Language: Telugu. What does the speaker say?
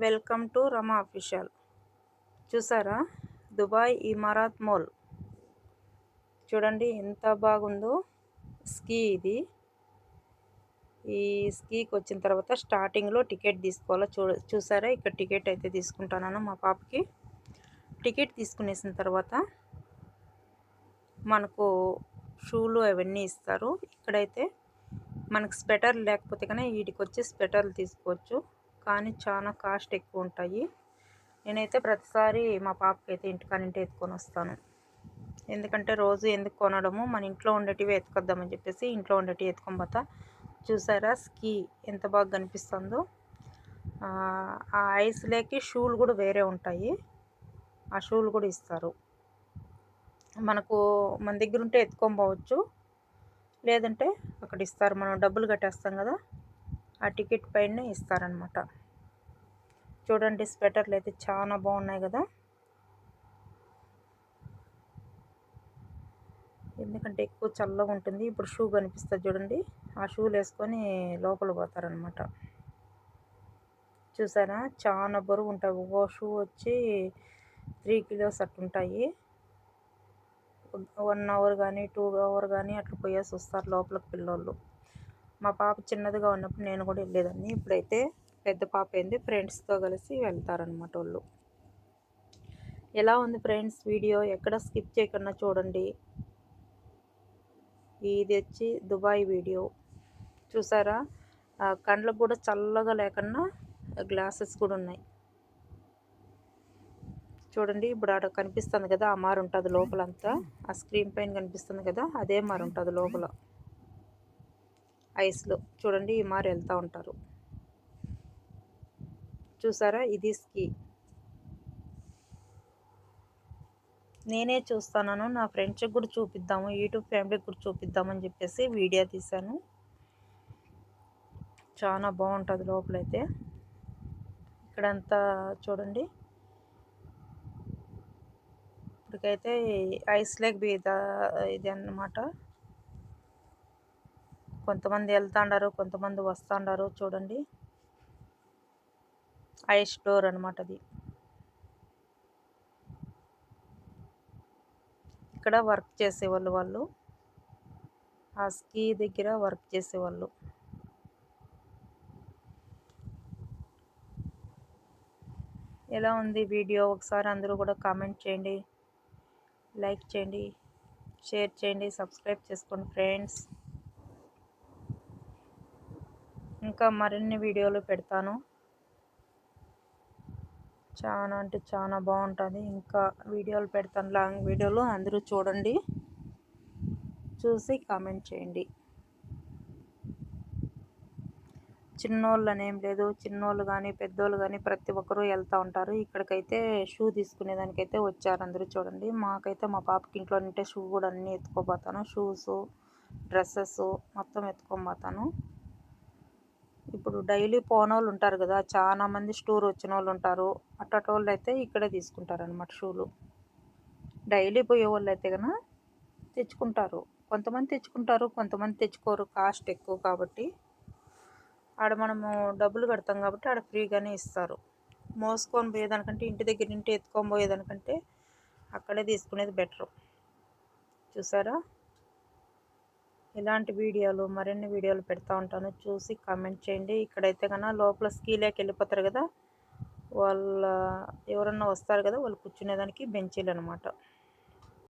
Welcome to Rama official. చూసారా, దుబాయ్ ఇమారాత్ మాల్ చూడండి ఎంత బాగుందో. స్కీ ఇది. ఈ స్కీకి వచ్చిన తర్వాత స్టార్టింగ్లో టికెట్ తీసుకోవాలా. చూసారా, ఇక్కడ టికెట్ అయితే తీసుకుంటాను మా పాపకి. టికెట్ తీసుకునేసిన తర్వాత మనకు షూలు అవన్నీ ఇస్తారు. ఇక్కడైతే మనకు స్వెటర్ లేకపోతే కన్నా వీటికి వచ్చి స్వెటర్లు తీసుకోవచ్చు, కానీ చాలా కాస్ట్ ఎక్కువ ఉంటాయి. నేనైతే ప్రతిసారి మా పాపకి అయితే ఇంటికానింటే ఎత్తుకొని వస్తాను. ఎందుకంటే రోజు ఎందుకు కొనడము, మన ఇంట్లో ఉండేటివి ఎత్తుకొద్దామని చెప్పేసి ఇంట్లో ఉండేటివి ఎత్తుకొని పోతా. చూసారా స్కీ ఎంత బాగా కనిపిస్తుందో. ఆ ఐస్లోకి షూలు కూడా వేరే ఉంటాయి, ఆ షూలు కూడా ఇస్తారు. మనకు మన దగ్గర ఉంటే ఎత్తుకొని పోవచ్చు, లేదంటే అక్కడ ఇస్తారు. మనం డబ్బులు కట్టేస్తాం కదా, ఆ టికెట్ పైనే ఇస్తారనమాట. చూడండి స్వెటర్లు అయితే చాలా బాగున్నాయి కదా. ఎందుకంటే ఎక్కువ చల్లగా ఉంటుంది. ఇప్పుడు షూ కనిపిస్తుంది చూడండి, ఆ షూలు వేసుకొని లోపల పోతారనమాట. చూసారా, చాలా బరువు ఉంటాయి. ఒక్కో షూ వచ్చి 3 కిలోస్ అట్లుంటాయి. 1 అవర్ కానీ 2 అవర్ కానీ అట్లా పోయేసి వస్తారు లోపలికి పిల్లోళ్ళు. మా పాప చిన్నదిగా ఉన్నప్పుడు నేను కూడా వెళ్ళేదాన్ని. ఇప్పుడైతే పెద్ద పాప అయింది, ఫ్రెండ్స్తో కలిసి వెళ్తారనమాట వాళ్ళు. ఎలా ఉంది ఫ్రెండ్స్ వీడియో? ఎక్కడ స్కిప్ చేయకుండా చూడండి. ఇది వచ్చి దుబాయ్ వీడియో. చూసారా, కండ్లకు కూడా చల్లగా లేకుండా గ్లాసెస్ కూడా ఉన్నాయి. చూడండి, ఇప్పుడు అక్కడ కనిపిస్తుంది కదా, ఆ మారు ఉంటుంది లోపలంతా. ఆ స్క్రీన్ పైన కనిపిస్తుంది కదా, అదే మారు ఉంటుంది లోపల ఐస్లో. చూడండి, ఈ మారు వెళ్తూ ఉంటారు. చూసారా, ఇది స్కీ. నేనే చూస్తున్నాను, నా ఫ్రెండ్స్కి కూడా చూపిద్దాము, యూట్యూబ్ ఫ్యామిలీకి కూడా చూపిద్దామని చెప్పేసి వీడియో తీశాను. చాలా బాగుంటుంది లోపలైతే. ఇక్కడంతా చూడండి. ఇప్పటికైతే ఐస్ లేక్ బీద ఇది అన్నమాట. కొంతమంది వెళ్తాండారు, కొంతమంది వస్తాండారు. చూడండి, ఐస్ డోర్ అనమాట అది. ఇక్కడ వర్క్ చేసేవాళ్ళు, వాళ్ళు ఆ స్కీ దగ్గర వర్క్ చేసేవాళ్ళు. ఎలా ఉంది వీడియో? ఒకసారి అందరూ కూడా కామెంట్ చేయండి, లైక్ చేయండి, షేర్ చేయండి, సబ్స్క్రైబ్ చేసుకోండి ఫ్రెండ్స్. ఇంకా మరిన్ని వీడియోలు పెడతాను. చాలా అంటే చాలా బాగుంటుంది. ఇంకా వీడియోలు పెడతాను, లాంగ్ వీడియోలు. అందరూ చూడండి, చూసి కామెంట్ చేయండి. చిన్నోళ్ళు అనేం లేదు, చిన్నోళ్ళు కానీ పెద్దోళ్ళు కానీ ప్రతి ఒక్కరూ వెళ్తూ ఉంటారు. ఇక్కడికైతే షూ తీసుకునేదానికైతే వచ్చారు అందరూ. చూడండి, మాకైతే మా పాపకి ఇంట్లో ఉంటే షూ కూడా అన్నీ ఎత్తుకోపోతాను. షూసు, డ్రెస్సెస్ మొత్తం ఎత్తుకోపోతాను. ఇప్పుడు డైలీ పోనోళ్ళు ఉంటారు కదా, చాలా మంది స్టోర్ వచ్చిన వాళ్ళు ఉంటారు. అట్టటోళ్ళు అయితే ఇక్కడే తీసుకుంటారనమాట షూలు. డైలీ పోయే వాళ్ళు అయితే కనుక తెచ్చుకుంటారు. కొంతమంది తెచ్చుకుంటారు, కొంతమంది తెచ్చుకోరు, కాస్ట్ ఎక్కువ కాబట్టి. ఆడ మనము డబ్బులు కడతాం కాబట్టి ఆడ ఫ్రీగానే ఇస్తారు. మోసుకొని పోయేదానికంటే, ఇంటి దగ్గర నుండి ఎత్తుకొని పోయేదానికంటే అక్కడే తీసుకునేది బెటరు. చూసారా, ఇలాంటి వీడియోలు మరిన్ని వీడియోలు పెడతా ఉంటాను, చూసి కామెంట్ చేయండి. ఇక్కడైతే కన్నా లోపల స్కీలోకి వెళ్ళిపోతారు కదా, వాళ్ళ ఎవరన్నా వస్తారు కదా, వాళ్ళు కూర్చునేదానికి బెంచీలు అనమాట.